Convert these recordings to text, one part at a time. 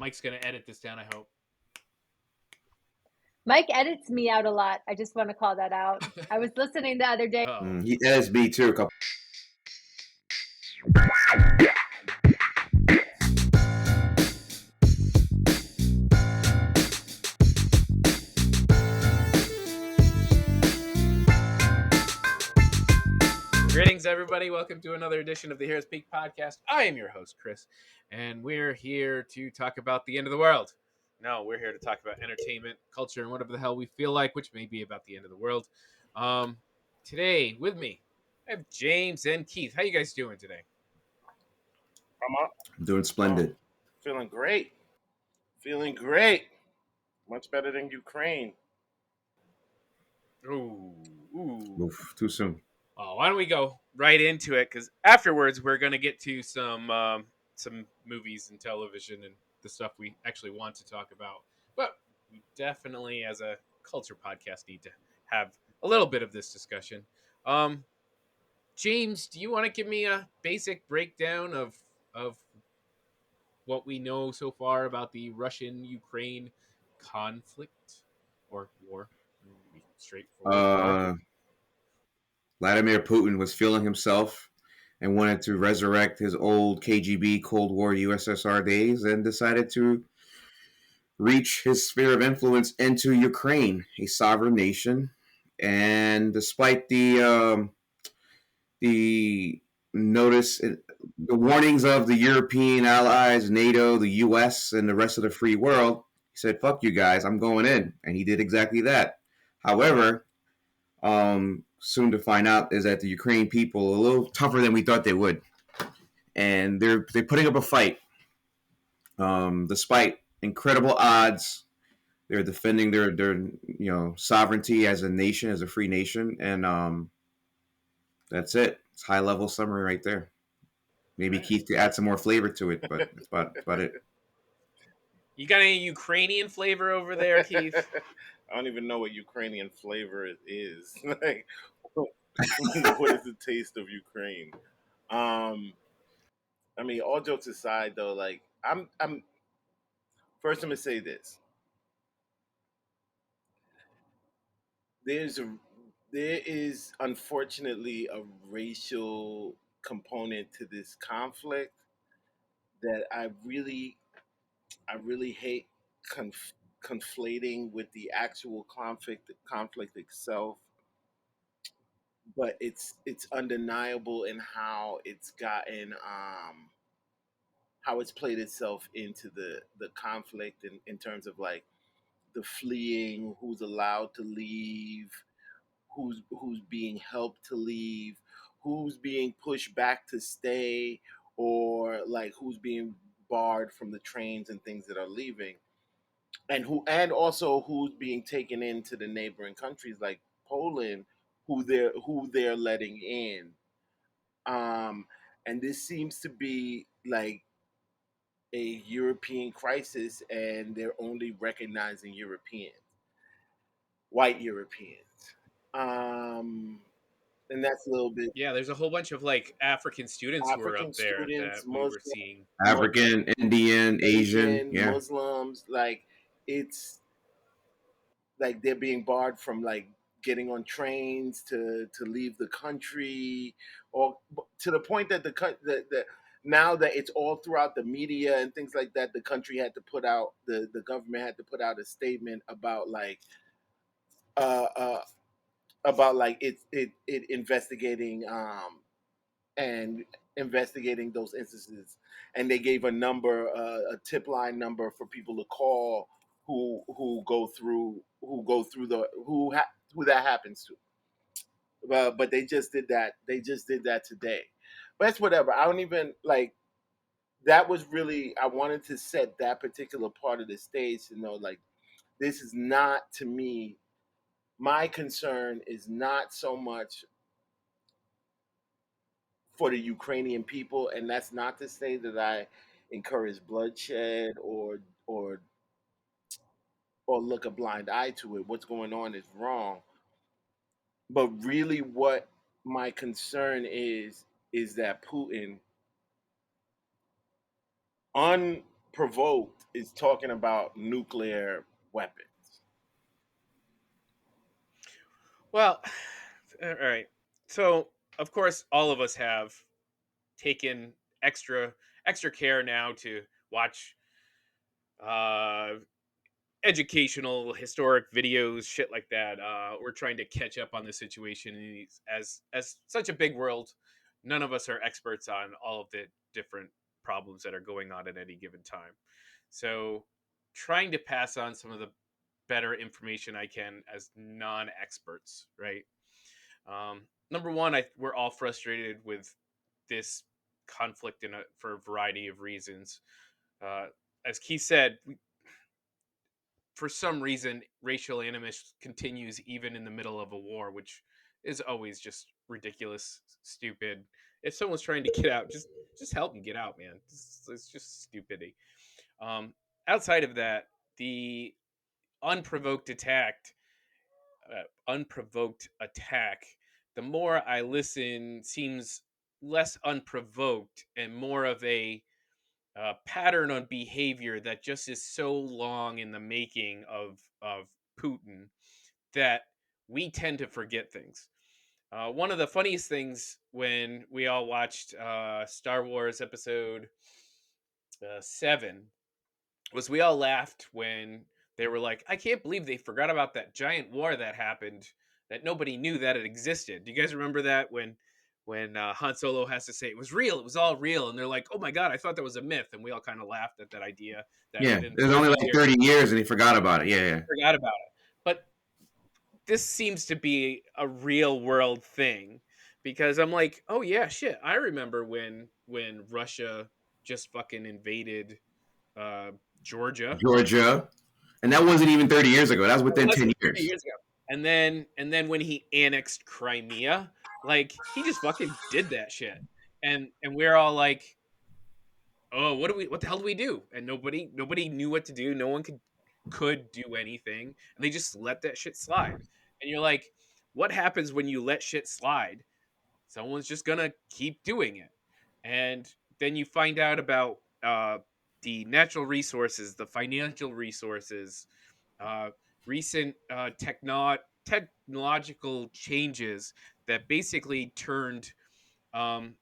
Mike's gonna edit this down, I hope. Mike edits me out a lot. I just want to call that out. I was listening the other day. He edits me too. Greetings, everybody. Welcome to another edition of the Heroes Peak podcast. I am your host, Chris, and we're here to talk about the end of the world. No, we're here to talk about entertainment, culture, and whatever the hell we feel like, which may be about the end of the world. Today, with me, I have James and Keith. How you guys doing today? I'm doing splendid. Feeling great. Feeling great. Much better than Ukraine. Ooh. Oof, too soon. Well, why don't we go right into it? Because afterwards, we're going to get to some movies and television and the stuff we actually want to talk about. But we definitely, as a culture podcast, need to have a little bit of this discussion. James, do you want to give me a basic breakdown of what we know so far about the Russian-Ukraine conflict or war? Straightforward. Vladimir Putin was feeling himself and wanted to resurrect his old KGB Cold War USSR days and decided to reach his sphere of influence into Ukraine, a sovereign nation. And despite the notice, the warnings of the European allies, NATO, the US, and the rest of the free world, he said, "Fuck you guys, I'm going in," and he did exactly that. However, soon to find out is that the Ukraine people are a little tougher than we thought they would, and they're putting up a fight. Despite incredible odds, they're defending their sovereignty as a nation, as a free nation, and that's it. It's high level summary right there. Maybe Keith could add some more flavor to it, but that's about it. You got any Ukrainian flavor over there, Keith? I don't even know what Ukrainian flavor is. Like, what is the taste of Ukraine? I mean, all jokes aside, though, like I'm first. I'm gonna say this: there is unfortunately a racial component to this conflict that I really hate conflating with the actual conflict itself. But it's undeniable in how it's gotten how it's played itself into the conflict in terms of like the fleeing, who's allowed to leave, who's being helped to leave, who's being pushed back to stay, or like who's being barred from the trains and things that are leaving, and also who's being taken into the neighboring countries like Poland, who they're letting in. Um, and this seems to be like a European crisis, and they're only recognizing white Europeans. And that's a little bit Yeah, there's a whole bunch of like African students who are African up there students, that we were seeing. African, Indian, Asian, yeah. Muslims. Like it's like they're being barred from like getting on trains to leave the country, or to the point that the now that it's all throughout the media and things like that, the government had to put out a statement about like uh, uh it investigating and investigating those instances, and they gave a number, a tip line number for people to call who go through who that happens to. But they just did that. They just did that today. But that's whatever. I don't even like. That was really, I wanted to set that particular part of the stage to know like this is not, to me, my concern is not so much for the Ukrainian people, and that's not to say that I encourage bloodshed or look a blind eye to it. What's going on is wrong. But really what my concern is that Putin, unprovoked, is talking about nuclear weapons. Well, all right. So, of course, all of us have taken extra care now to watch uh educational historic videos, shit like that. We're trying to catch up on the situation, and as such a big world, none of us are experts on all of the different problems that are going on at any given time. So, trying to pass on some of the better information I can as non-experts, right? Number one, we're all frustrated with this conflict for a variety of reasons. Uh, as Keith said, for some reason, racial animus continues even in the middle of a war, which is always just ridiculous, stupid. If someone's trying to get out, just help them get out, man. It's just stupidity. Um, Outside of that, the unprovoked attack, unprovoked attack. The more I listen, seems less unprovoked and more of a pattern on behavior that just is so long in the making of Putin that we tend to forget things. One of the funniest things when we all watched Star Wars Episode 7 was we all laughed when they were like, "I can't believe they forgot about that giant war that happened that nobody knew that it existed." Do you guys remember that when Han Solo has to say it was real, it was all real, and they're like, "Oh my god, I thought that was a myth," and we all kind of laughed at that idea that Yeah, within it was 30 only like years 30 years, and he forgot about it. Yeah, yeah. forgot about it. But this seems to be a real world thing because I'm like, "Oh yeah, shit, I remember when Russia just fucking invaded uh Georgia." Georgia, and that wasn't even 30 years ago. That was It within 10 wasn't 30 years. years ago. And then when he annexed Crimea, like he just fucking did that shit. And we're all like, "Oh, what the hell do we do?" And nobody knew what to do. No one could do anything. And they just let that shit slide. And you're like, what happens when you let shit slide? Someone's just gonna keep doing it. And then you find out about the natural resources, the financial resources, uh, recent technological changes that basically turned um,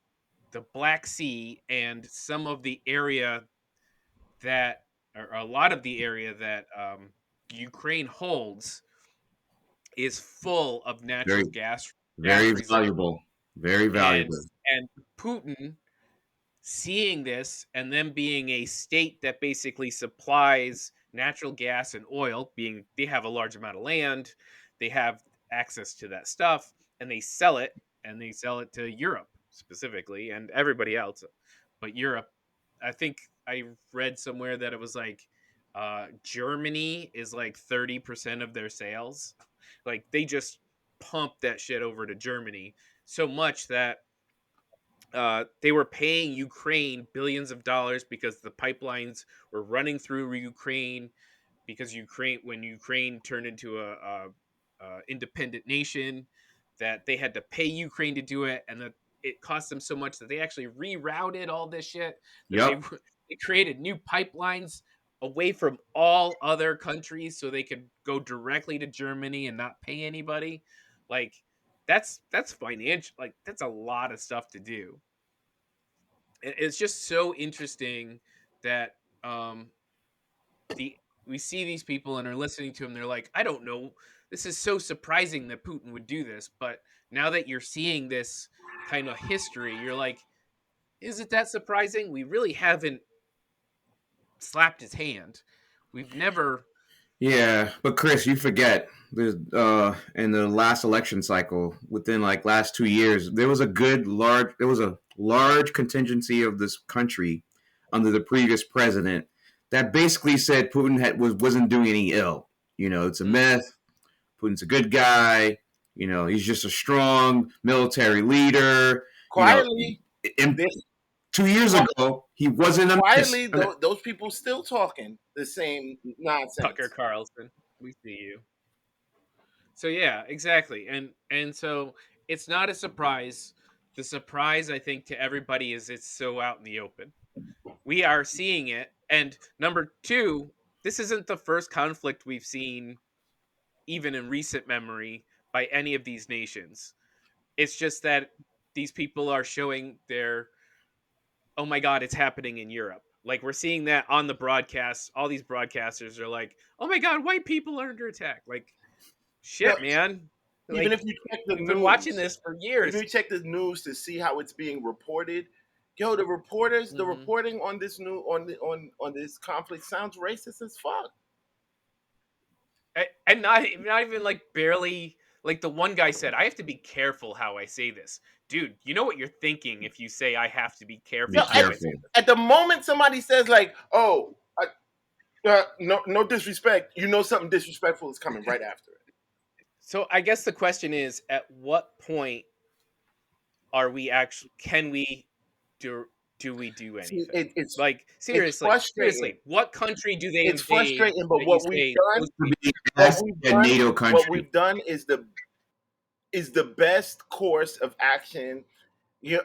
the Black Sea and some of the area that, or a lot of the area that Ukraine holds, is full of natural Very, gas very reserves, valuable. Very and valuable. and Putin seeing this and them being a state that basically supplies natural gas and oil, being they have a large amount of land, they have access to that stuff, and they sell it to Europe specifically and everybody else. But Europe, I think I read somewhere that it was like Germany is like 30% of their sales. Like they just pump that shit over to Germany so much that they were paying Ukraine billions of dollars because the pipelines were running through Ukraine because when Ukraine turned into a independent nation, that they had to pay Ukraine to do it, and that it cost them so much that they actually rerouted all this shit. That they Yep. they created new pipelines away from all other countries so they could go directly to Germany and not pay anybody. Like that's financial. Like that's a lot of stuff to do. It's just so interesting that um the we see these people and are listening to them. They're like, I don't know, this is so surprising that Putin would do this. But now that you're seeing this kind of history, you're like, is it that surprising? We really haven't slapped his hand. We've never. Yeah, but Chris, you forget there's in the last election cycle, within like last 2 years, there was a large contingency of this country under the previous president that basically said Putin wasn't doing any ill. You know, it's a myth. Putin's a good guy. You know, he's just a strong military leader. You know, Quietly, in this 2 years ago, he wasn't a myth. quietly, those people still talking the same Tucker nonsense. Carlson, we see you. So yeah, exactly. And so it's not a surprise. The surprise I think to everybody is it's so out in the open. We are seeing it And number two, this isn't the first conflict we've seen, even in recent memory, by any of these nations. It's just that these people are showing their, oh my God, it's happening in Europe. Like, we're seeing that on the broadcast. All these broadcasters are like, oh my God, white people are under attack. Like, No, shit, man. even Like, if you check the we've been watching news, this for even years. if you check the news to see how it's being reported, yo, the reporters, the Mhm. reporting on this new on this conflict sounds racist as fuck. And not even like barely, like the one guy said, I have to be careful how I say this. Dude, you know what you're thinking if you say I have to be Be Yo, careful how I say careful. this. at the moment somebody says like, "Oh, no disrespect," you know something disrespectful is coming right after it. So I guess the question is, at what point are we actually, can we do we do See, anything? Like, it's frustrating. seriously, what country do they It's invade frustrating, but that you say those To people? be what as we've a done, NATO what country. we've done is the best course of action. You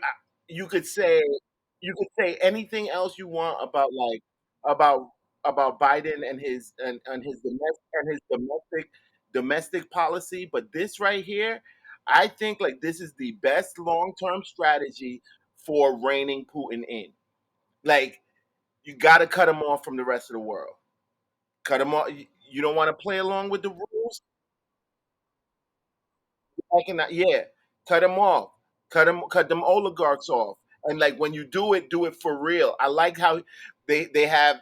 could say anything else you want about about Biden and his domestic policy, but this right here, I think like this is the best long term strategy for reining Putin in. Like you got to cut him off from the rest of the world. Cut him off. You don't want to play along with the rules. I cannot. Yeah, cut him off. Cut them oligarchs off. And like when you do it for real. I like how they have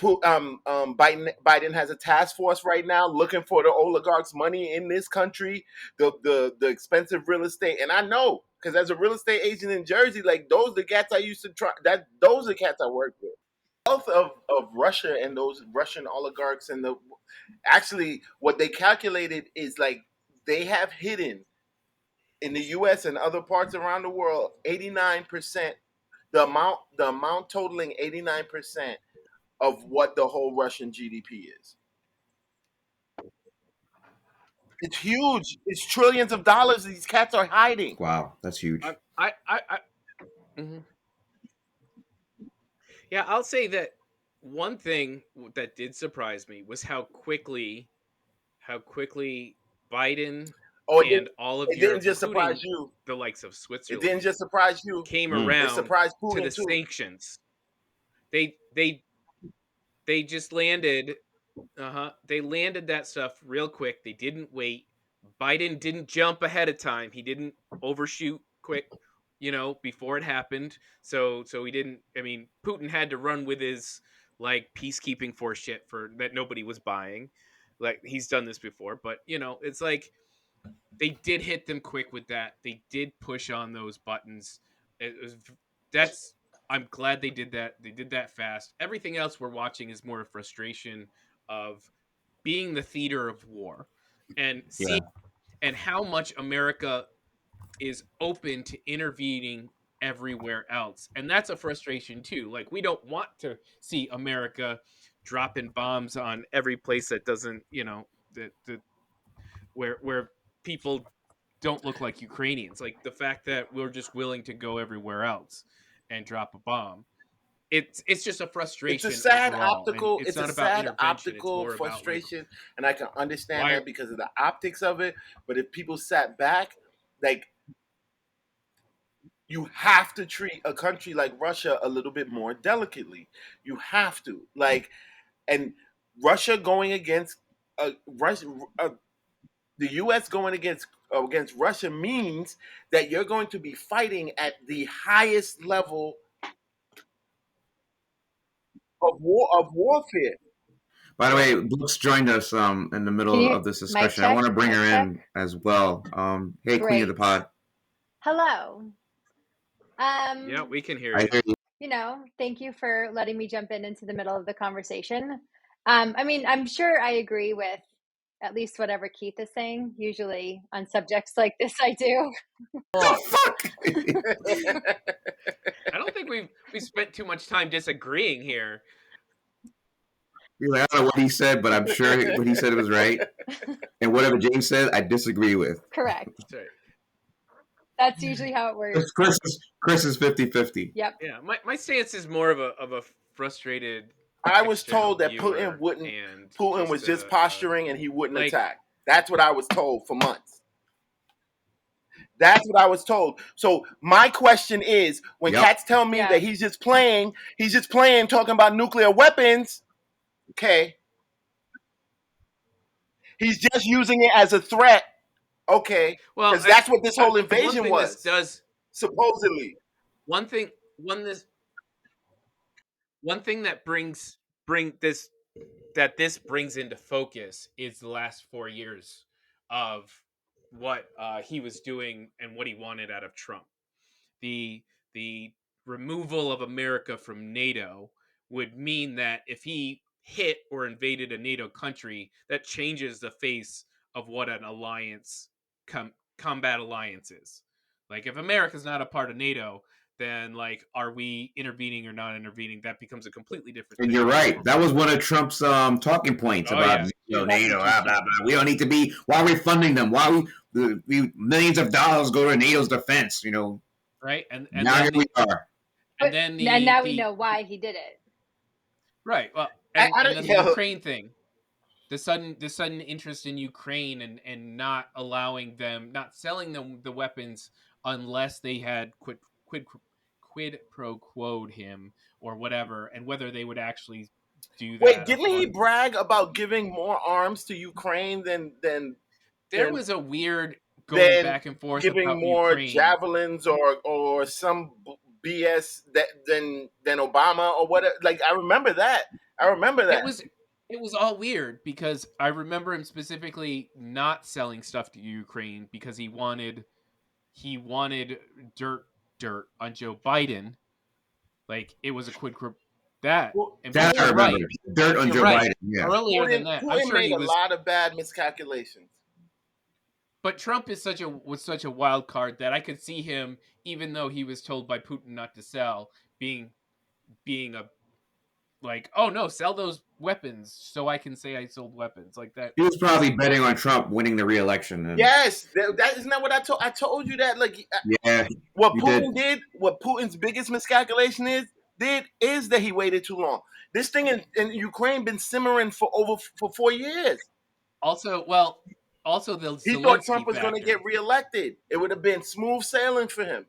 Biden has a task force right now looking for the oligarchs' money in this country, the expensive real estate. And I know because as a real estate agent in Jersey, like those are the cats I used to try. Those are the cats I worked with. Wealth of Russia and those Russian oligarchs and the actually what they calculated is like they have hidden in the U.S. and other parts around the world 89%, the amount totaling 89% of what the whole Russian GDP is. It's huge. It's trillions of dollars these cats are hiding. Wow, that's huge. I mhm. Yeah, I'll say that one thing that did surprise me was how quickly Biden Oh, and all of it didn't Europe, just surprise including you. the likes of It didn't Switzerland, just surprise you. came Mm. It around surprised to the Putin too. sanctions. They they they just landed. They landed that stuff real quick. They didn't wait. Biden didn't jump ahead of time. He didn't overshoot quick, before it happened. So he didn't. I mean, Putin had to run with his like peacekeeping force shit for that nobody was buying. Like he's done this before, but it's like they did hit them quick with that. They did push on those buttons. It was that's I'm glad they did that. They did that fast. Everything else we're watching is more a frustration of being the theater of war and Yeah. seeing and how much America is open to intervening everywhere else. And that's a frustration too. Like we don't want to see America dropping bombs on every place that doesn't, that where people don't look like Ukrainians. Like the fact that we're just willing to go everywhere else and drop a bomb. It's just a frustration overall, and it's it's a not about sad intervention. It's optical more about like frustration, and I can understand why. that because of the optics of it. But if people sat back, like you have to treat a country like Russia a little bit more delicately. You have to like, and Russia going against Russia, the U.S. going against Russia means that you're going to be fighting at the highest level of warfare. By the way, Brooks joined us in the Can middle you of this mic discussion. I check? want to bring Mic her check. in as well. Hey, Queen of the Great. Pod. Hello. Yeah, we can hear I you. hear you. Thank you for letting me jump in into the middle of the conversation. I mean, I'm sure I agree with at least whatever Keith is saying. Usually on subjects like this, I do. The fuck? I don't think we spent too much time disagreeing here. You're like, I don't know what he said, but I'm sure what he said was right. And whatever James said, I disagree with. Correct. Sorry. That's usually how it works. Chris is 50-50. Yep. Yeah, my stance is more of a frustrated I was external told that viewer and Putin was just a posturing and he wouldn't like attack. That's what I was told for months. That's what I was told. So my question is, when Yep. cats tell me Yeah. that he's just playing talking about nuclear weapons, okay. He's just using it as a threat, okay, well, because that's what this whole the one invasion thing this was, does supposedly. one thing one this one thing that bring this that this brings into focus is the last 4 years of what he was doing and what he wanted out of Trump. The removal of America from NATO would mean that if he hit or invaded a NATO country, that changes the face of what an alliance combat alliance is. Like if America's not a part of NATO, then like are we intervening or not intervening? That becomes a completely different And thing. you're right. That was one of Trump's talking points Oh about yeah, NATO. Blah, blah, blah. We don't need to be. Why are we funding them? Why we millions of dollars go to NATO's defense? right. And Now here then we are. and then And now we the know why he did it. right. Well, I and don't, then the yo, Ukraine thing, the sudden interest in Ukraine and not allowing them, not selling them the weapons unless they had quid pro quoed him or whatever, and whether they would actually do wait, that didn't he upon. brag about giving more arms to Ukraine There was a weird going than back and forth giving about more Ukraine. javelins or some BS than Obama or whatever? Like I remember that. It was it was all weird because I remember him specifically not selling stuff to Ukraine because he wanted dirt on Joe Biden. Like it was a quid pro that. Well, But That I you're remember. right. Dirt on You're Joe right. Biden. Yeah. Earlier than that, I'm Putin sure made he a was. lot of bad miscalculations. But Trump is such a wild card that I could see him, even though he was told by Putin not to sell, being a like, oh no, sell those weapons so I can say I sold weapons like that. He was probably betting on Trump winning the re-election. And Yes, that isn't that what I told. I told you that. Like yeah, what you Putin did. did, what Putin's biggest miscalculation is that he waited too long. This thing in Ukraine been simmering for 4 years. Also the He thought Trump Zelensky was going to factor. get reelected. It would have been smooth sailing for him.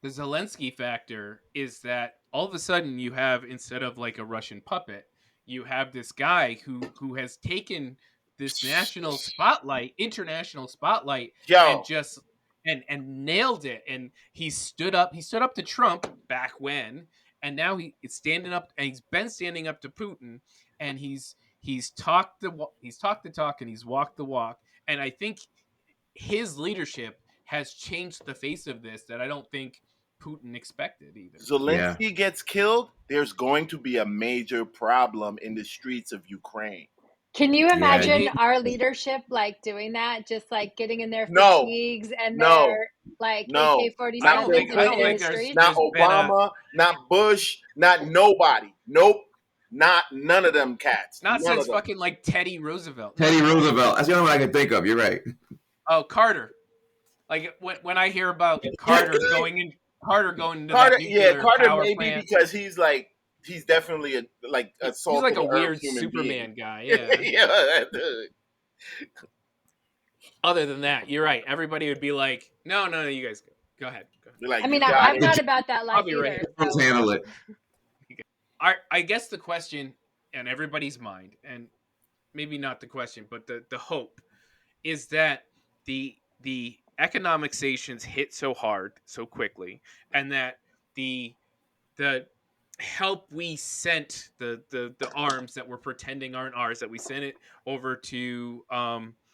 The Zelensky factor is that all of a sudden you have, instead of like a Russian puppet, you have this guy who has taken this international spotlight, and Yo, just and nailed it. And he stood up to Trump back when, and now he's standing up, and he's been standing up to Putin, and he's talked the talk and he's walked the walk. And I think his leadership has changed the face of this that I don't think Putin expected even. Yeah. Zelensky gets killed, there's going to be a major problem in the streets of Ukraine. Can you Yeah. imagine our leadership like doing that? Just like getting in their No, fatigues and no, their like no. I Not don't Bill AK-47s think and I don't hitting Clinton, the think streets? not there's been a Obama, not Bush, not nobody. Nope. Not none of them cats. not None since of them. fucking like Teddy Roosevelt. Teddy Roosevelt. That's the only one I can think of. You're right. Oh, Carter. Like when I hear about Carter going into that Carter nuclear power maybe plant, because he's definitely a he's salt like of a the earth weird human being. Superman guy. Yeah. Yeah, dude. Other than that, you're right. Everybody would be like, no, you guys go ahead. You're like, I you mean, got I'm it. not about that I'll life be right either. here. Let's So handle it. I guess the question in everybody's mind, and maybe not the question, but the hope is that the economic sanctions hit so hard so quickly, and that the help we sent, the arms that we're pretending aren't ours, that we sent it over to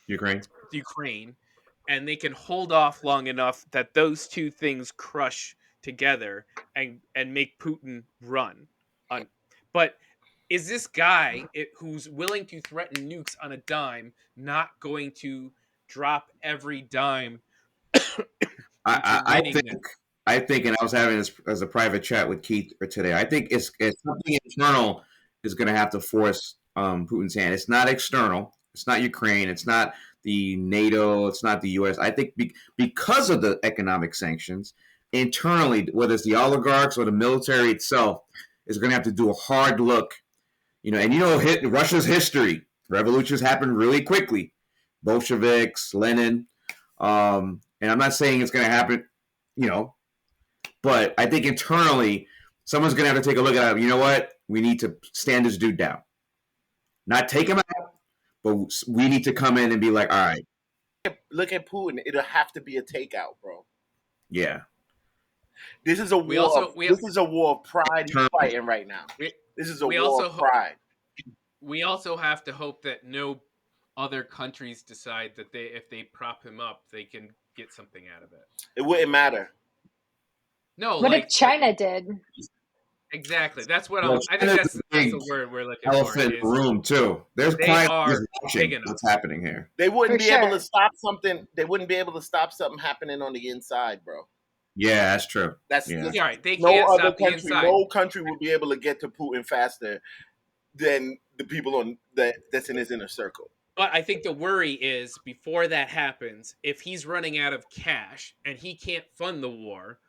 Ukraine. Ukraine, and they can hold off long enough that those two things crush together and make Putin run. But is this guy who's willing to threaten nukes on a dime not going to drop every dime into I winning think them? I think, and I was having this as a private chat with Keith today. I think it's something internal is going to have to force Putin's hand. It's not external. It's not Ukraine. It's not the NATO. It's not the U.S. I think because of the economic sanctions internally, whether it's the oligarchs or the military itself, is going to have to do a hard look Russia's history. Revolutions happen really quickly. Bolsheviks, Lenin. And I'm not saying it's going to happen, but I think internally, someone's going to have to take a look at it. You know what? We need to stand this dude down. Not take him out, but we need to come in and be like, all right. Look at Putin. It'll have to be a takeout, bro. Yeah. This is a war. This is a war of pride he's fighting right now. This is a war of pride. We also have to hope that no other countries decide that if they prop him up, they can get something out of it. It wouldn't matter. No, what if China did? Exactly. That's what I think. That's the word we're looking for. Elephant in the room too. There's quiet watching what's happening here. They wouldn't be able to stop something. They wouldn't be able to stop something happening on the inside, bro. Yeah, that's true. That's right. They no can't other stop country. the inside. No country will be able to get to Putin faster than the people on that's in his inner circle. But I think the worry is before that happens, if he's running out of cash and he can't fund the war,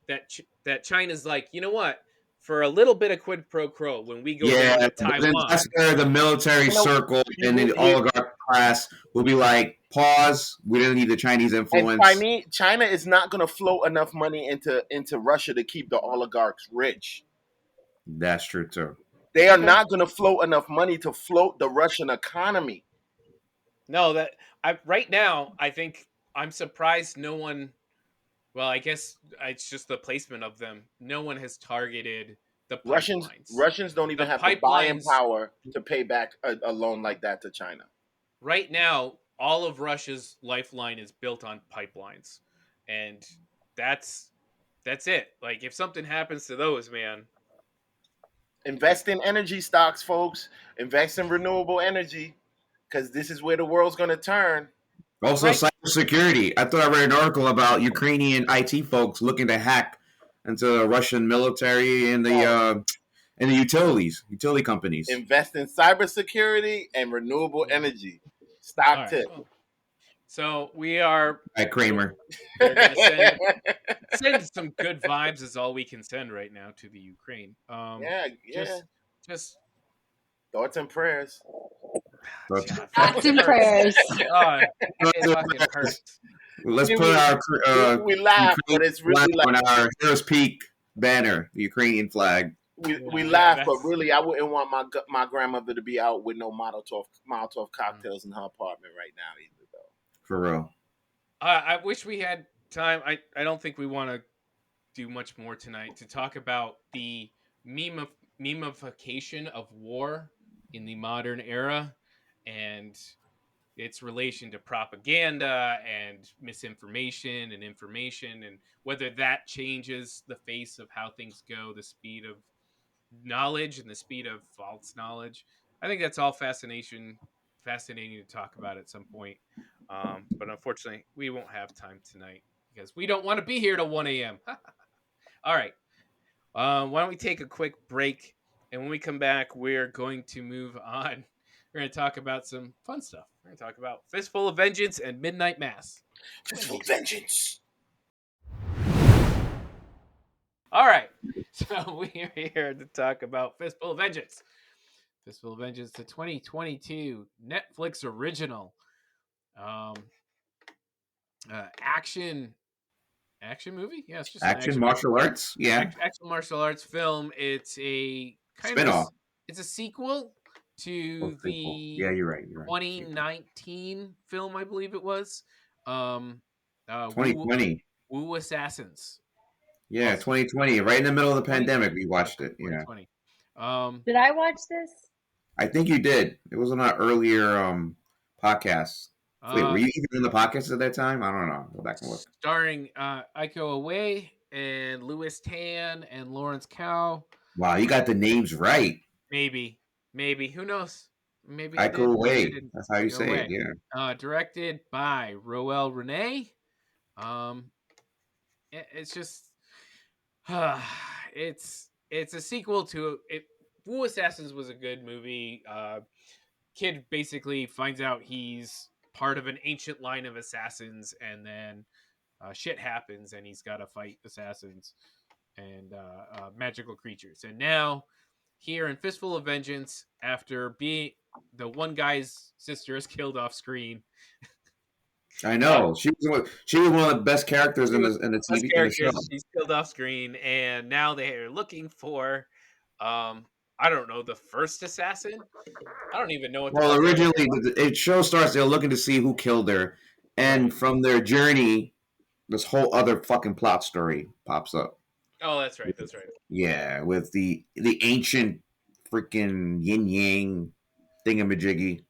that China's like, you know what? For a little bit of quid pro quo, when we go down to Taiwan, that's where the military circle and the oligarch class will be like, pause. We don't need the Chinese influence. And China is not going to float enough money into Russia to keep the oligarchs rich. That's true too. They are not going to float enough money to float the Russian economy. No, right now, I think I'm surprised no one. Well, I guess it's just the placement of them. No one has targeted the pipelines. Russians don't even have the buying power to pay back a loan like that to China. Right now, all of Russia's lifeline is built on pipelines, and that's it. Like, if something happens to those, man. Invest in energy stocks, folks. Invest in renewable energy, because this is where the world's going to turn. Also, cybersecurity. I thought I read an article about Ukrainian IT folks looking to hack into the Russian military and the utility companies. Invest in cybersecurity and renewable energy. Stock tip. So we are. Hi, Kramer. We're gonna send some good vibes is all we can send right now to the Ukraine. Just thoughts and prayers. Thoughts and prayers. It fucking hurts. Let's put our we laugh, but it's really on our Harris Peak banner, the Ukrainian flag. We laugh, but really, I wouldn't want my grandmother to be out with no Molotov cocktails in her apartment right now either, though. For real. I wish we had time. I don't think we want to do much more tonight to talk about the memification of war in the modern era and its relation to propaganda and misinformation and information, and whether that changes the face of how things go, the speed of knowledge and the speed of false knowledge. I think that's all fascinating to talk about at some point. But unfortunately, we won't have time tonight because we don't want to be here till 1 a.m. All right. Why don't we take a quick break? And when we come back, we're going to move on. We're going to talk about some fun stuff. We're going to talk about Fistful of Vengeance and Midnight Mass. Fistful of Vengeance. All right. So we're here to talk about Fistful of Vengeance. Fistful of Vengeance, the 2022 Netflix original action movie. Yeah, it's just action martial arts. Yeah, action martial arts film. It's a kind spin-off. It's a sequel to the you're right. 2019 film, I believe it was. 2020 Wu Assassins. Yeah, 2020, right in the middle of the pandemic, we watched it. Yeah. 2020. Did I watch this? I think you did. It was on our earlier podcast. Wait, were you even in the podcast at that time? I don't know. Go back and look. Starring Iko Uwais and Louis Tan and Lawrence Cao. Wow, you got the names right. Maybe. Who knows? Maybe Iko Uwais. That's how you say it. Yeah. Directed by Roel Renee. It's just, it's a sequel to it. Wu Assassins was a good movie. Kid basically finds out he's part of an ancient line of assassins, and then shit happens, and he's got to fight assassins and magical creatures. And now here in Fistful of Vengeance after being the one guy's sister is killed off screen. I know she was one of the best characters She in was the the best TV in the character. show. She's killed off screen, and now they are looking for, I don't know, the first assassin. I don't even know what the Well, fuck they were. originally the show starts. They're looking to see who killed her, Right. and from their journey, this whole other fucking plot story pops up. Oh, that's right. That's right. Yeah, with the ancient freaking yin yang thingamajiggy.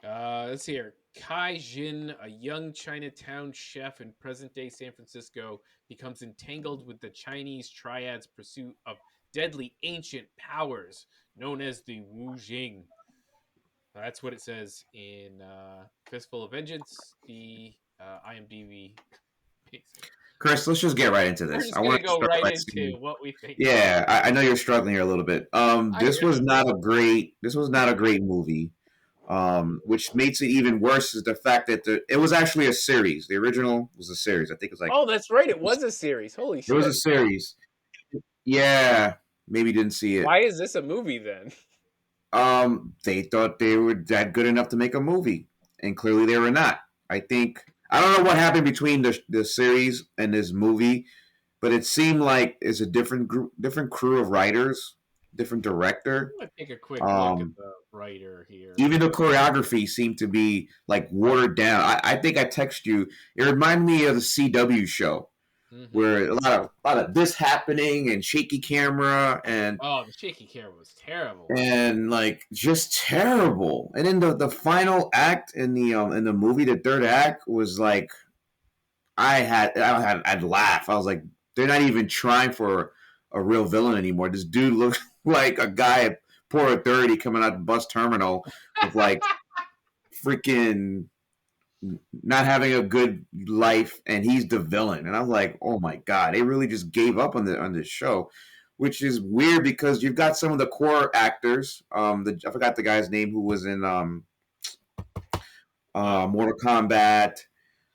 Let's see here. Kai Jin, a young Chinatown chef in present day San Francisco, becomes entangled with the Chinese triad's pursuit of deadly ancient powers known as the Wu Jing. That's what it says in Fistful of Vengeance, the IMDb. Chris, let's just get right into We're this. I just gonna want to go start right by into saying, what we think. yeah, I know you're struggling here a little bit. I This was not a great. This was not a great movie. Which makes it even worse is the fact that it was actually a series. The original was a series. I think it was like Oh, that's right. It was a series. Holy it was a shit! series. Yeah, maybe didn't see it. Why is this a movie then? They thought they were that good enough to make a movie, and clearly they were not. I think I don't know what happened between the series and this movie, but it seemed like it's a different group, different crew of writers, different director. I'm gonna take a quick look at Um, the writer here. Even the choreography seemed to be like watered down. I think I text you. It reminded me of the CW show Mm-hmm. where a lot of this happening and shaky camera Oh, the shaky camera was terrible. and like just terrible. And then the final act in the movie, the third act was like I'd laugh. I was like, they're not even trying for a real villain anymore. This dude looks like a guy at Port 30 coming out the bus terminal with like freaking not having a good life, and he's the villain. And I'm like, oh my god, they really just gave up on this show, which is weird because you've got some of the core actors. I forgot the guy's name who was in Mortal Kombat.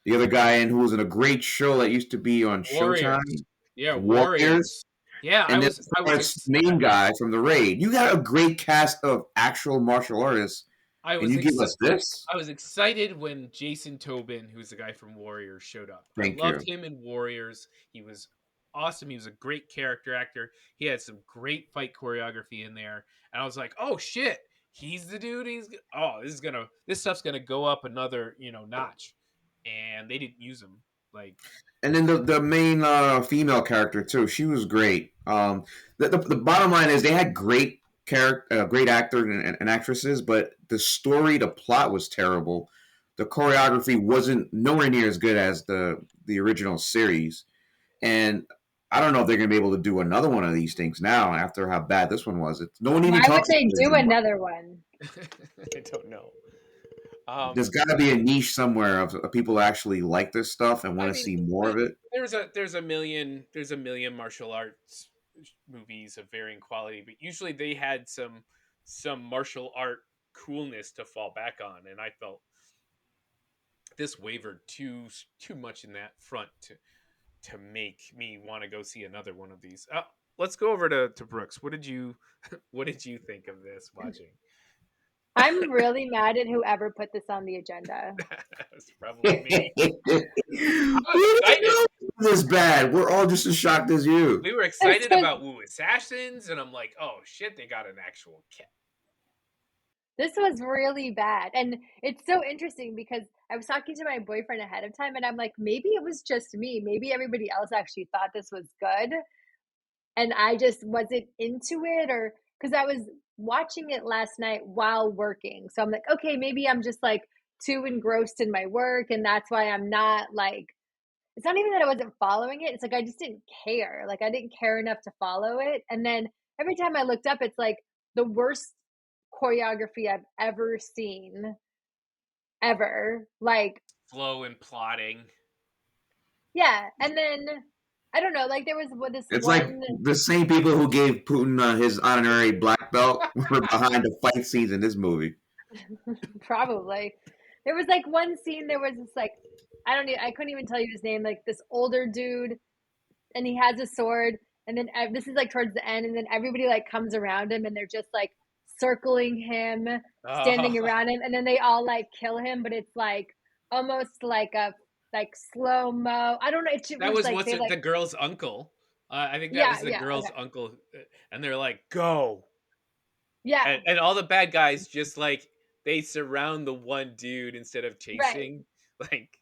The other guy in who was in a great show that used to be on Warriors. Showtime, Yeah, Warriors. Warriors. Yeah, And then I was the main guy from the raid. You got a great cast of actual martial artists, I and was you give us this. I was excited when Jason Tobin, who's the guy from Warriors, showed up. I Thank you. loved him in Warriors. He was awesome. He was a great character actor. He had some great fight choreography in there, and I was like, "Oh shit, he's the dude." This stuff's gonna go up another notch, and they didn't use him. Like, And then the main female character too, she was great. The bottom line is they had great character, great actors and actresses, but the story, the plot was terrible. The choreography wasn't nowhere near as good as the original series, and I don't know if they're gonna be able to do another one of these things now after how bad this one was. No one even Why would talks they about it do anymore. another one? I don't know. There's got to be a niche somewhere of people who actually like this stuff and want I to mean, see more of it. there's a million martial arts movies of varying quality, but usually they had some martial art coolness to fall back on, and I felt this wavered too much in that front to make me want to go see another one of these. Let's go over to Brooks. What did you what did you think of this watching? I'm really mad at whoever put this on the agenda. It's probably me. We I was didn't excited. know it was this bad. We're all just as shocked as you. We were This excited was about Wu Assassins, and I'm like, oh shit, they got an actual kit. this was really bad. And it's so interesting because I was talking to my boyfriend ahead of time and I'm like, maybe it was just me. Maybe everybody else actually thought this was good. And I just wasn't into it, or because I was watching it last night while working. So I'm like, okay, maybe I'm just like too engrossed in my work. And that's why I'm not like, it's not even that I wasn't following it. It's like I just didn't care. Like I didn't care enough to follow it. And then every time I looked up, it's like the worst choreography I've ever seen, ever. Like, Flow and plotting. yeah. And then I don't know, like there was this It's like one, the same people who gave Putin his honorary black belt were behind the fight scenes in this movie. probably. There was like one scene, there was this like, I couldn't even tell you his name, like this older dude, and he has a sword, and then this is like towards the end, and then everybody like comes around him, and they're just like circling him, standing Oh, around him, and then they all like kill him, but it's like almost like a like slow mo. I don't know. It that was was like what's they it, like the girl's uncle. I think that yeah was the yeah girl's okay uncle, and they're like, "Go!" yeah And all the bad guys just like they surround the one dude instead of right chasing. Like,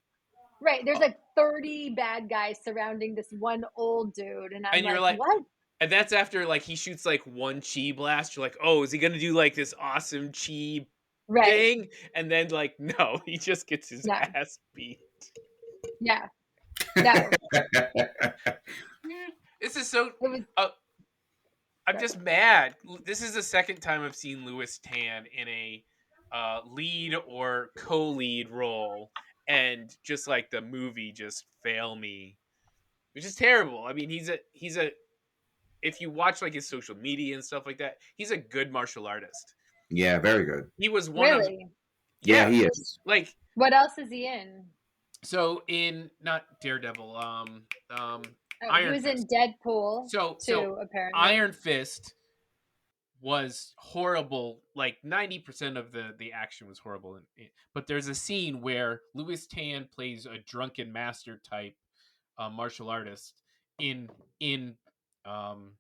right. There's oh, like 30 bad guys surrounding this one old dude, and I'm and you're like, like, what? and that's after like he shoots like one chi blast. You're like, oh, is he gonna do like this awesome chi Right? thing? And then like, no, he just gets his No. ass beat. Yeah. No. Dude, this is so. It was Uh, I'm sorry. just mad. This is the second time I've seen Louis Tan in a lead or co-lead role, and just like the movie just fail me, which is terrible. I mean, he's a if you watch like his social media and stuff like that, he's a good martial artist. Yeah, very good. He was one of Really? Yeah, yeah, he is. like What else is he in? so in not Daredevil, um, Oh, he Iron was in Fist. Deadpool So too, apparently. Iron Fist was horrible. Like 90% of the action was horrible. But there's a scene where Louis Tan plays a drunken master type martial artist in um,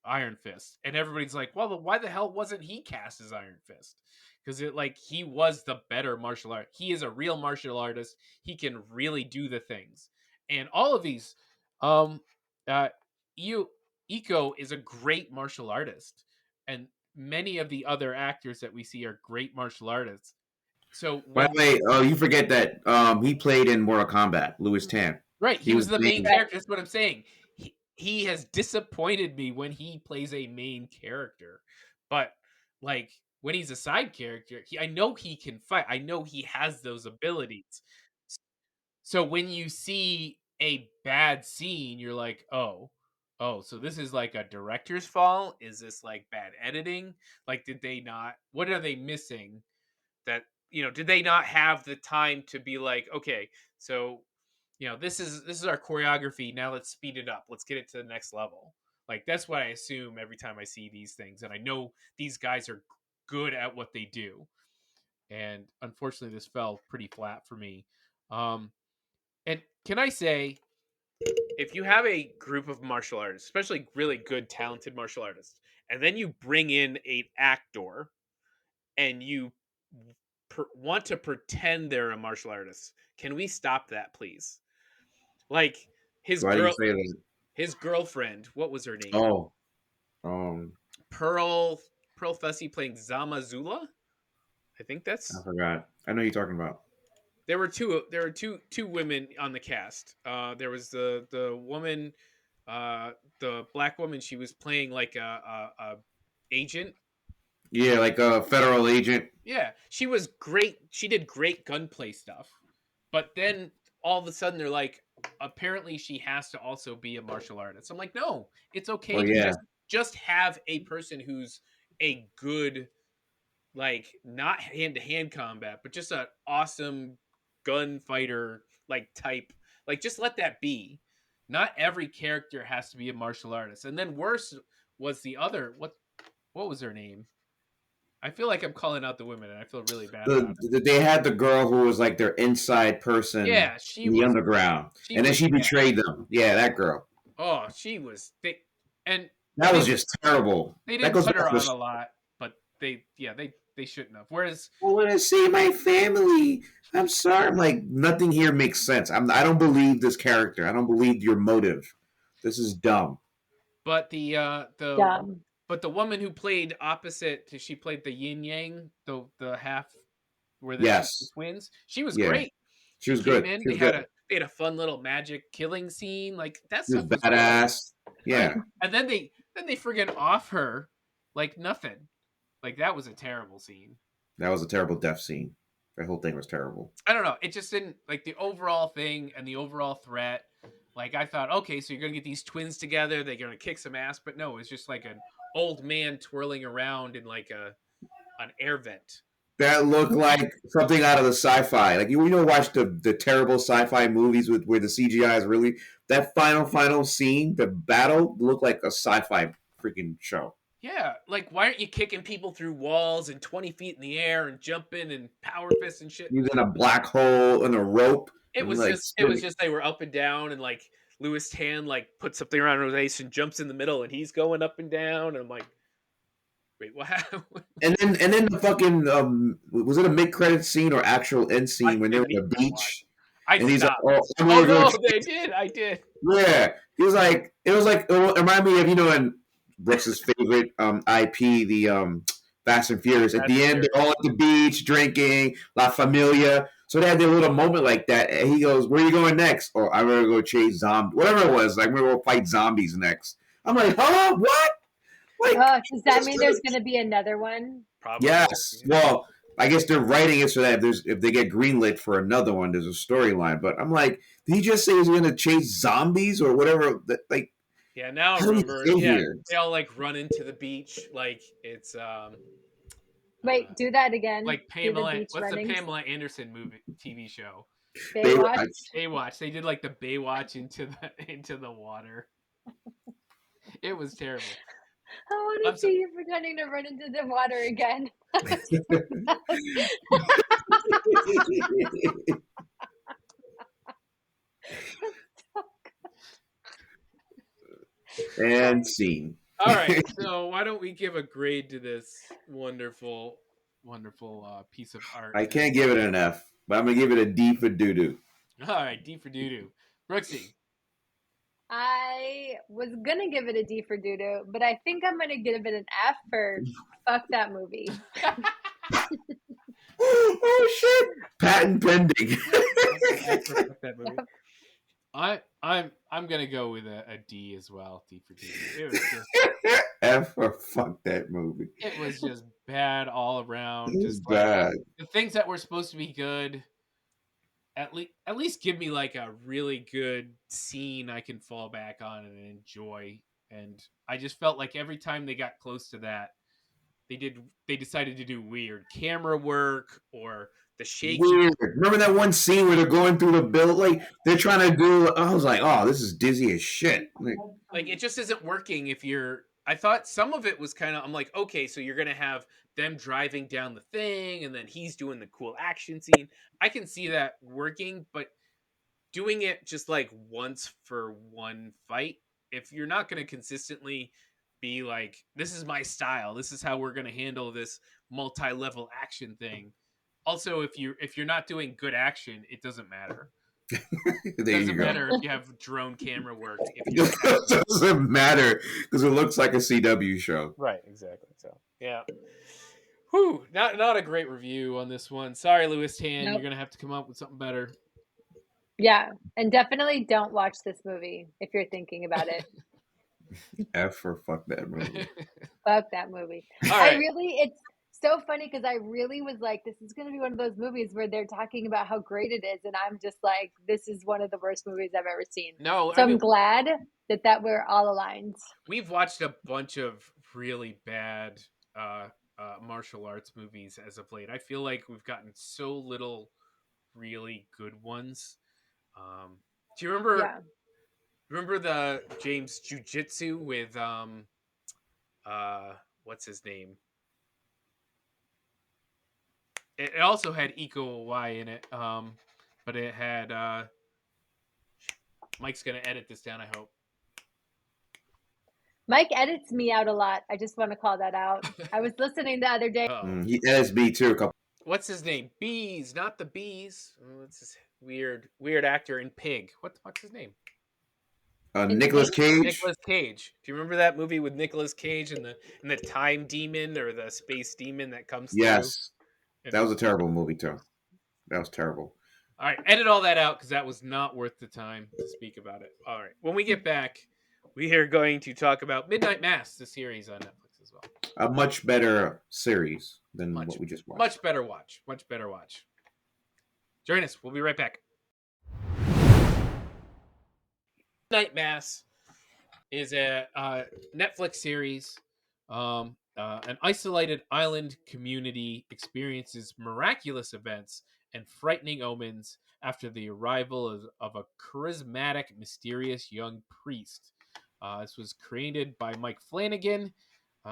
Iron Fist, and everybody's like, "Well, why the hell wasn't he cast as Iron Fist?" Because it like he was the better martial art. He is a real martial artist. He can really do the things, and all of these, um, uh, you Iko is a great martial artist, and many of the other actors that we see are great martial artists. So By the when way, you forget that he played in Mortal Kombat, Louis Tan. right, he He was was the the main main. Right. character. That's what I'm saying. He has disappointed me when he plays a main character, but like when he's a side character, I know he can fight. I know he has those abilities. So when you see a bad scene, you're like, oh, so this is like a director's fault? Is this like bad editing? Like, did they not? What are they missing? That did they not have the time to be like, okay, so this is our choreography. Now let's speed it up. Let's get it to the next level. Like that's what I assume every time I see these things, and I know these guys are good at what they do. And unfortunately, this fell pretty flat for me. And can I say, if you have a group of martial artists, especially really good, talented martial artists, and then you bring in an actor and you want to pretend they're a martial artist, can we stop that, please? Like his Why do you girl, say that? his girlfriend, what was her name? Oh, um, Pearl Fessy playing Zamazula. I think I that's forgot. I know you're talking about. there were two women on the cast. There was the woman, the black woman. She was playing like a agent. Yeah, like a federal agent. Yeah, she was great. She did great gunplay stuff. But then all of a sudden they're like, apparently she has to also be a martial artist. I'm like, no, it's okay Well, to yeah, just have a person who's a good, like, not hand to hand combat, but just an awesome gunfighter like type. Like just let that be. Not every character has to be a martial artist. And then worse was the other what was her name? I feel like I'm calling out the women and I feel really bad about it. they had the girl who was like their inside person Yeah, she in the was underground, she and then was she bad. betrayed them. Yeah, that girl. Oh, she was thick, and That they was just terrible. they That didn't goes put back her to on the. a lot, but they shouldn't have. Whereas, I want to see my family. I'm sorry. I'm like nothing here makes sense. I don't believe this character. I don't believe your motive. This is dumb. but the Dumb. but the woman who played opposite, she played the yin yang, the half where the Yes. twins. She was Yeah. great. She She was came good. in. She They was had good. a fun little magic killing scene. Like that She was stuff was good, badass. right? Yeah. And then they friggin' off her like nothing. Like that was a terrible scene. That was a terrible death scene. That whole thing was terrible. I don't know. It just didn't like the overall thing and the overall threat. Like I thought, okay, so you're gonna get these twins together, they're gonna kick some ass, but no, it's just like an old man twirling around in like an air vent. that looked like something out of the sci-fi. Like you know, watch the terrible sci-fi movies with where the CGI is really that final scene, the battle looked like a sci-fi freaking show. Yeah, like why aren't you kicking people through walls and 20 feet in the air and jumping and power fists and shit? Using a black hole and a rope and like It was spinning. just they were up and down and like Lewis Tan like put something around his waist and jumps in the middle and he's going up and down and I'm like, wait, what happened? And then the fucking was it a mid credit scene or actual end scene when they're on the beach? I And he's like, stopped. "Oh, I'm Oh gonna go." no, they did. I did. Yeah, he was like, it was like it reminded me of in Brooks's favorite IP, the Fast and Furious. At the end, they're all at the beach drinking La Familia. So they had their little moment like that. And he goes, "Where are you going next?" Or I'm gonna go chase zombies, whatever it was. Like we're gonna go fight zombies next. I'm like, huh? What? Like, does that mean there's going to be another one? Probably. yes. Well, I guess they're writing it so that if they get greenlit for another one, there's a storyline. But I'm like, did he just say he's going to chase zombies or whatever? Like, yeah, now I how do we remember. get Yeah, here? they all like run into the beach like it's Wait, do that again. like Do the Pamela. beach What's runnings. the Pamela Anderson movie TV show? Baywatch. Baywatch. They did like the Baywatch into the water. It was terrible. I want to see you pretending to run into the water again. And scene. All right, so why don't we give a grade to this wonderful piece of art? I can't give it an F, but I'm going to give it a D for doo-doo. All right, D for doo-doo. Brooksy. I was going to give it a D for doo-doo, but I think I'm going to give it an F for fuck that movie. Oh, shit. Patent pending. I'm gonna go with a D as well. D for D. It was just F for fuck that movie. It was just bad all around. It was Just bad. like the things that were supposed to be good. At least give me like a really good scene I can fall back on and enjoy. And I just felt like every time they got close to that, they decided to do weird camera work or the shaky. Weird. Remember that one scene where they're going through the build, like they're trying to do. I was like, oh, this is dizzy as shit. Like it just isn't working if you're. I thought some of it was kind of. I'm like, okay, so you're gonna have them driving down the thing, and then he's doing the cool action scene. I can see that working, but doing it just like once for one fight, if you're not gonna consistently be like, this is my style, this is how we're gonna handle this multi-level action thing. Also, if you're not doing good action, it doesn't matter. It doesn't matter if you have drone camera work. It doesn't matter because it looks like a CW show. Right, exactly. So yeah. Whew, not a great review on this one. Sorry, Lewis Tan, You're gonna have to come up with something better. Yeah, and definitely don't watch this movie if you're thinking about it. F for fuck that movie. Fuck that movie. All right. It's so funny because I really was like, this is going to be one of those movies where they're talking about how great it is, and I'm just like, this is one of the worst movies I've ever seen. No, so I'm glad that we're all aligned. We've watched a bunch of really bad martial arts movies as of late. I feel like we've gotten so little really good ones. Do you remember? Yeah. Remember the James Jiu-Jitsu with what's his name? It also had Iko Uwai in it, but it had Mike's gonna edit this down, I hope. Mike edits me out a lot. I just want to call that out. I was listening the other day. He edits me too. What's his name? Bees, not the Bees. What's this weird actor in Pig? What's his name? Nicolas Cage. Nicolas Cage. Do you remember that movie with Nicolas Cage and the time demon or the space demon that comes through? Yes. That was a terrible movie too. That was terrible. All right, edit all that out because that was not worth the time to speak about it. All right, when we get back, we are going to talk about Midnight Mass, the series on Netflix as well. A much better series than what we just watched. Much better watch. Join us. We'll be right back. Midnight Mass is a Netflix series. An isolated island community experiences miraculous events and frightening omens after the arrival of a charismatic, mysterious young priest. This was created by Mike Flanagan,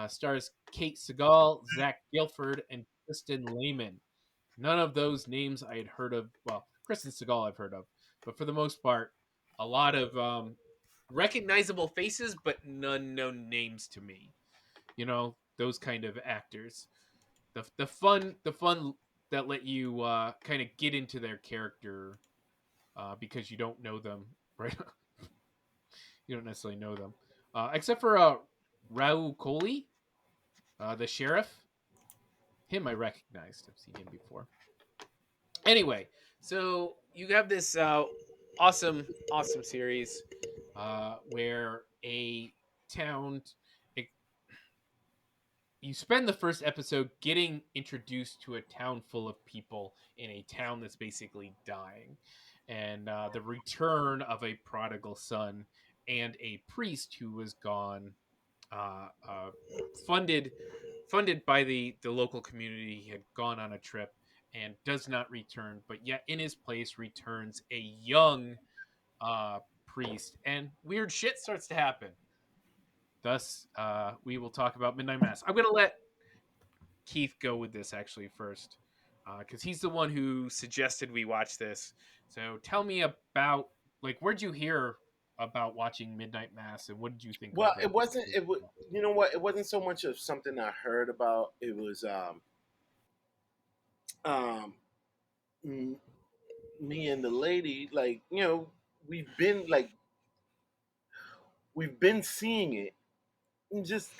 stars Kate Segal, Zach Gilford, and Kristen Lehman. None of those names I had heard of. Well, Kristen Segal I've heard of, but for the most part, a lot of recognizable faces, but none known names to me. You know, those kind of actors. The fun that let you kind of get into their character because you don't know them, right? You don't necessarily know them, except for Raul Coley, the sheriff. Him I recognized. I've seen him before. Anyway, so you have this awesome series where a town it, you spend the first episode getting introduced to a town full of people in a town that's basically dying, and the return of a prodigal son and a priest who was gone, uh, uh, funded funded by the local community. He had gone on a trip and does not return, but yet in his place returns a young priest, and weird shit starts to happen. Thus, we will talk about Midnight Mass. I'm going to let Keith go with this actually first, because he's the one who suggested we watch this. So tell me about, like, where'd you hear about watching Midnight Mass, and what did you think of Well, the? it wasn't. You know what? It wasn't so much of something I heard about. It was um, m- me and the lady. Like, we've been like we've been seeing it, and just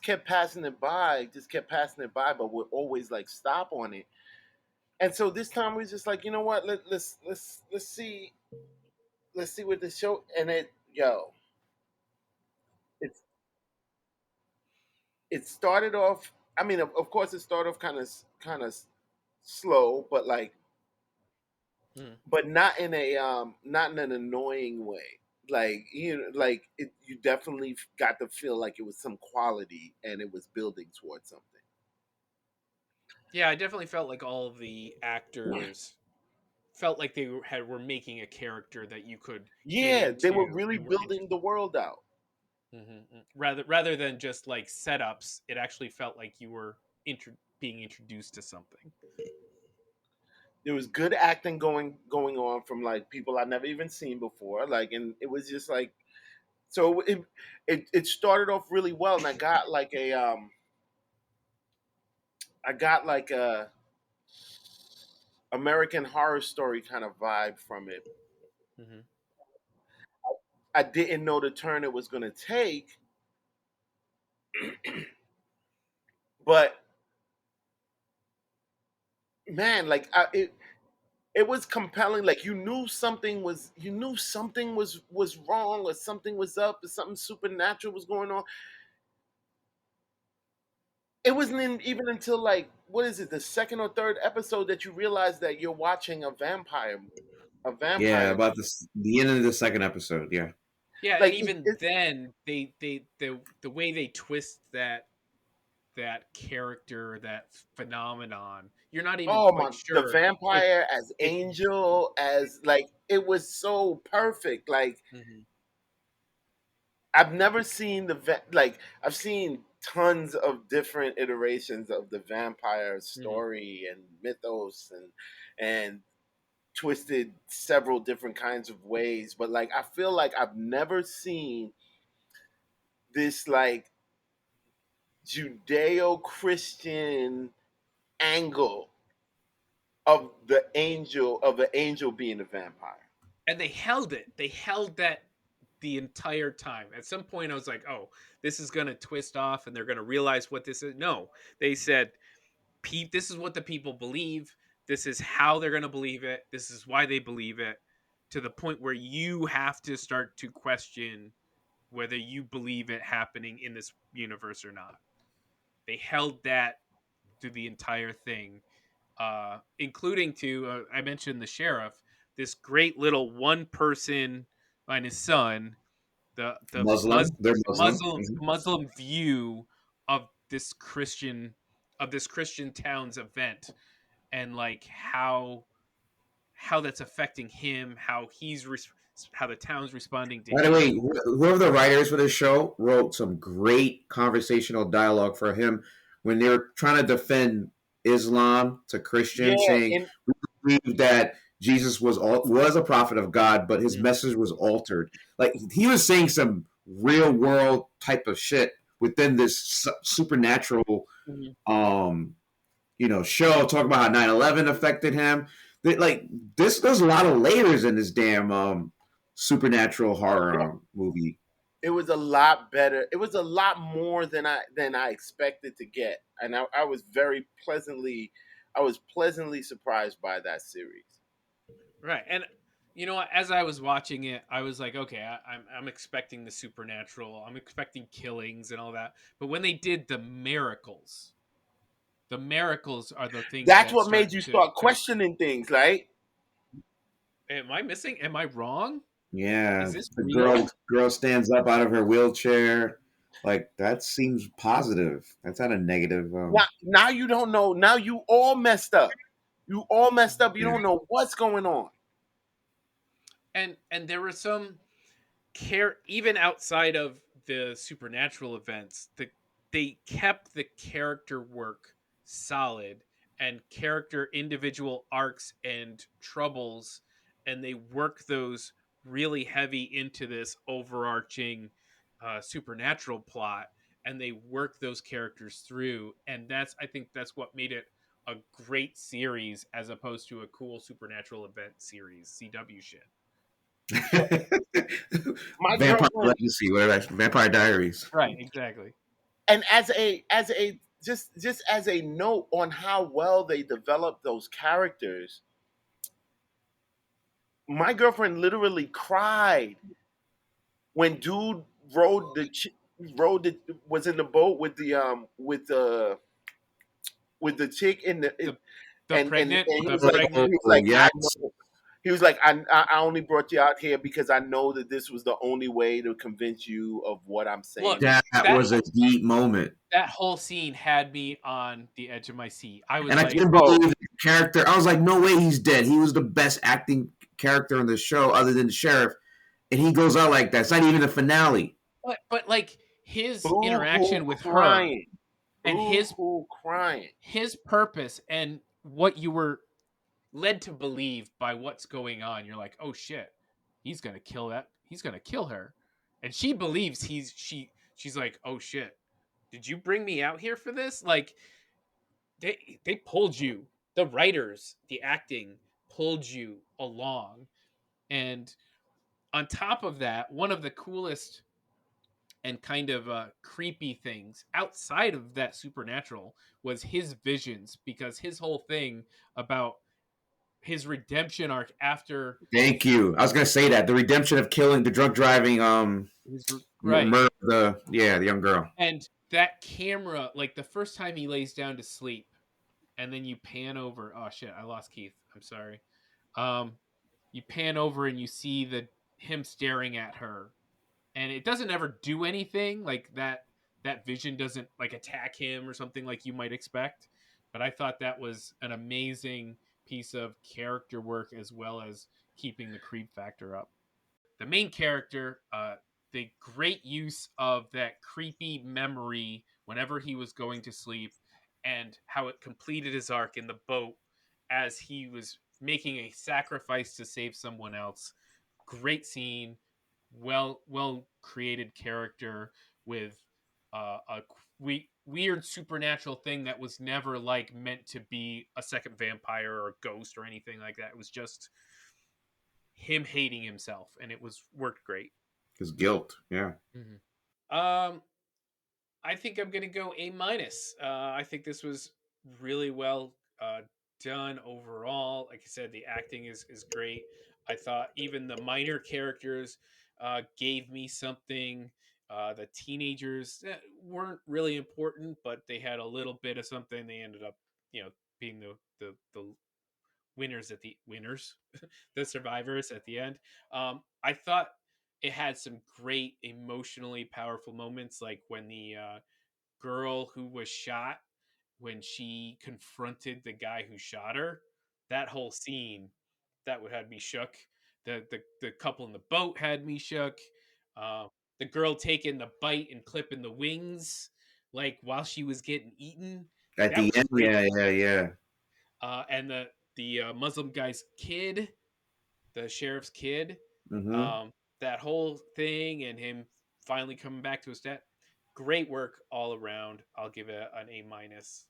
kept passing it by, but would always like stop on it. And so this time we was just like, you know what? Let's see what the show. And it it started off. I mean, of course, it started off kind of slow, but Hmm. not in a not in an annoying way. Like, you definitely got to feel like it was some quality and it was building towards something. Yeah, I definitely felt like all of the actors felt like they were making a character that you could get Yeah, they were into. really You were building the world out. rather than just like setups. It actually felt like you were being introduced to something. There was good acting going on from like people I'd never even seen before. Like, and it was just like, so it started off really well, and I got like a American Horror Story kind of vibe from it. Hmm. I didn't know the turn it was going to take, but man, it was compelling. Like, you knew something was wrong, or something was up, or something supernatural was going on. It wasn't even until, like, what is it, the second or third episode, that you realize that you're watching a Yeah, vampire. about the end of the second episode. Yeah, Yeah, and Like, even then, the way they twist that character, that phenomenon, you're not even oh quite my, the sure if vampire as it. Angel, as like, it was so perfect. Like, Mhm. I've never seen like, I've seen tons of different iterations of the vampire Mhm. story and mythos, and twisted several different kinds of ways, but like, I feel like I've never seen this like Judeo-Christian angle of the angel being a vampire. And they held it. They held that the entire time. At some point, I was like, "Oh, this is gonna twist off, and they're gonna realize what this is." No, they said, "Pete, this is what the people believe. This is how they're gonna believe it. This is why they believe it." To the point where you have to start to question whether you believe it happening in this universe or not. They held that through the entire thing, including to I mentioned the sheriff, this great little one person and his son, the Muslim. They're Muslim. Muslim view of this Christian town's event, and like how that's affecting him, how how the town's responding to By the way, him. whoever the writers for this show wrote some great conversational dialogue for him when they were trying to defend Islam to Christians, Yeah, saying and we believe that Jesus was a prophet of God, but his Mhm. message was altered. Like he was saying some real world type of shit within this supernatural Mhm. um show, talking about how 9/11 affected him. Like there's a lot of layers in this damn supernatural horror movie. it was a lot better. It was a lot more than I expected to get, and I was very pleasantly surprised by that series. Right. And you know what? As I was watching it, I was like, okay, I'm expecting the supernatural. I'm expecting killings and all that. But when they did the miracles are the things That's that what start made you to. start questioning things, right? Am I missing? Am I wrong? Yeah, Is this the real? girl stands up out of her wheelchair. Like that seems positive. That's not a negative. Now you don't know. Now you all messed up. You all messed up. You Yeah. don't know what's going on. And there were some care even outside of the supernatural events, they kept the character work solid and character individual arcs and troubles, and they work those really heavy into this overarching supernatural plot, and they work those characters through, and I think that's what made it a great series as opposed to a cool supernatural event series CW shit. My Vampire girlfriend, Legacy, whatever. Vampire Diaries. Right, exactly. and as a just as a note on how well they developed those characters, my girlfriend literally cried when dude rode the ch- rode the was in the boat with the chick in the the and he was like pregnant. Yes, I know. He was like, I only brought you out here because I know that this was the only way to convince you of what I'm saying. Look, that that was a deep moment. that whole scene had me on the edge of my seat. I was And I like, couldn't Oh, believe the character. I was like, no way he's dead. He was the best acting character in the show other than the sheriff. And he goes out like that. It's not even the finale. but like his boo hoo interaction with her crying. and Boo hoo crying. his purpose and what you were led to believe by what's going on. You're like, oh shit, he's gonna kill that. He's gonna kill her, and she believes she's like, oh shit, did you bring me out here for this? Like they pulled you, the writers, the acting pulled you along, and on top of that, one of the coolest and kind of creepy things outside of that supernatural was his visions, because his whole thing about his redemption arc after Thank you. I was gonna say that the redemption of killing the drunk driving, his right. murder the young girl. And that camera, like the first time he lays down to sleep, and then you pan over. Oh shit, I lost Keith. I'm sorry. Um, you pan over and you see him staring at her, and it doesn't ever do anything like that. That vision doesn't like attack him or something like you might expect. But I thought that was an amazing piece of character work as well as keeping the creep factor up. The main character, the great use of that creepy memory whenever he was going to sleep, and how it completed his arc in the boat as he was making a sacrifice to save someone else. Great scene, well created character with a weird supernatural thing that was never like meant to be a second vampire or a ghost or anything like that. It was just him hating himself, and it was worked great. His guilt. Yeah. Um, I think I'm gonna go A minus. I think this was really well done overall. Like I said, the acting is great. I thought even the minor characters gave me something. The teenagers weren't really important, but they had a little bit of something. They ended up, being the winners, the survivors at the end. I thought it had some great emotionally powerful moments, like when the girl who was shot when she confronted the guy who shot her. That whole scene that would had me shook. The couple in the boat had me shook. Uh, the girl taking the bite and clipping the wings like while she was getting eaten. At That the was end, freaky. yeah. And the Muslim guy's kid, the sheriff's kid, Mm-hmm. um, that whole thing and him finally coming back to his dad. Great work all around. I'll give it an A minus.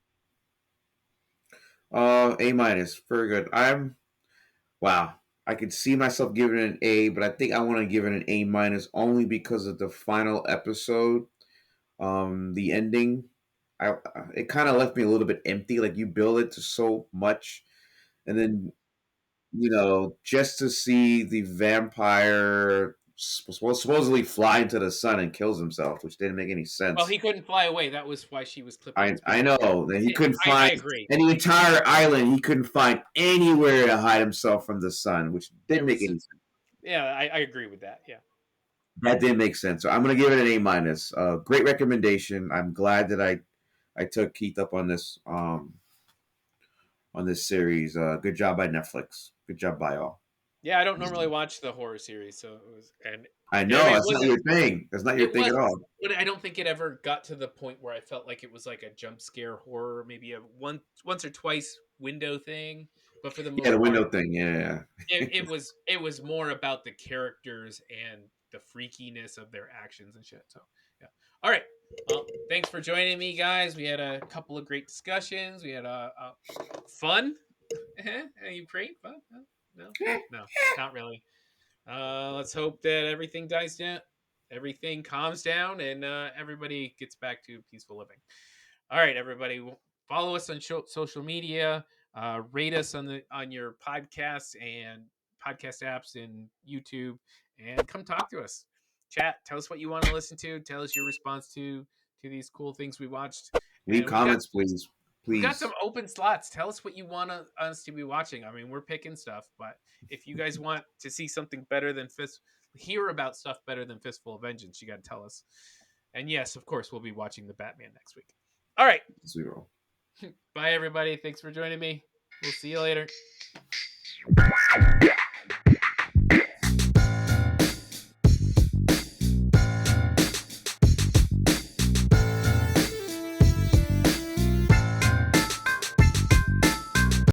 A minus. Very good. Wow. I could see myself giving it an A, but I think I want to give it an A minus only because of the final episode. The ending. I It kind of left me a little bit empty. Like you build it to so much, and then just to see the vampire supposedly fly into the sun and kills himself, which didn't make any Well, sense. he couldn't fly away. That was why she was clipping I his I wings. know that he couldn't I find agree. and the entire island. He couldn't find anywhere to hide himself from the sun, which There didn't make was, any sense. yeah, I agree with that. Yeah. That didn't make sense. So I'm gonna give it an A minus. Great recommendation. I'm glad that I took Keith up on this series. Good job by Netflix. Good job by all. Yeah, I don't normally watch the horror series, so it was, and I I know mean, it that's not wasn't. your thing. That's not your It thing was, at all. but I don't think it ever got to the point where I felt like it was like a jump scare horror, maybe a once or twice window thing. But for the Yeah, the most part, window thing. Yeah. it was more about the characters and the freakiness of their actions and shit. So yeah. All right. Well, thanks for joining me, guys. We had a couple of great discussions. We had a fun. Ukraine fun? No, no, not really. Let's hope that everything calms down, and everybody gets back to peaceful living. All right, everybody, follow us on social media. Rate us on your podcasts and podcast apps and YouTube, and come talk to us. Chat. Tell us what you want to listen to. Tell us your response to these cool things we watched. Leave And comments, please. we've got Please. some open slots. Tell us what you want us to be watching. I mean, we're picking stuff, but if you guys want to see something better than hear about stuff better than Fistful of Vengeance, you got to tell us. And yes, of course, we'll be watching the Batman next week. All right. 0. Bye, everybody. Thanks for joining me. We'll see you later.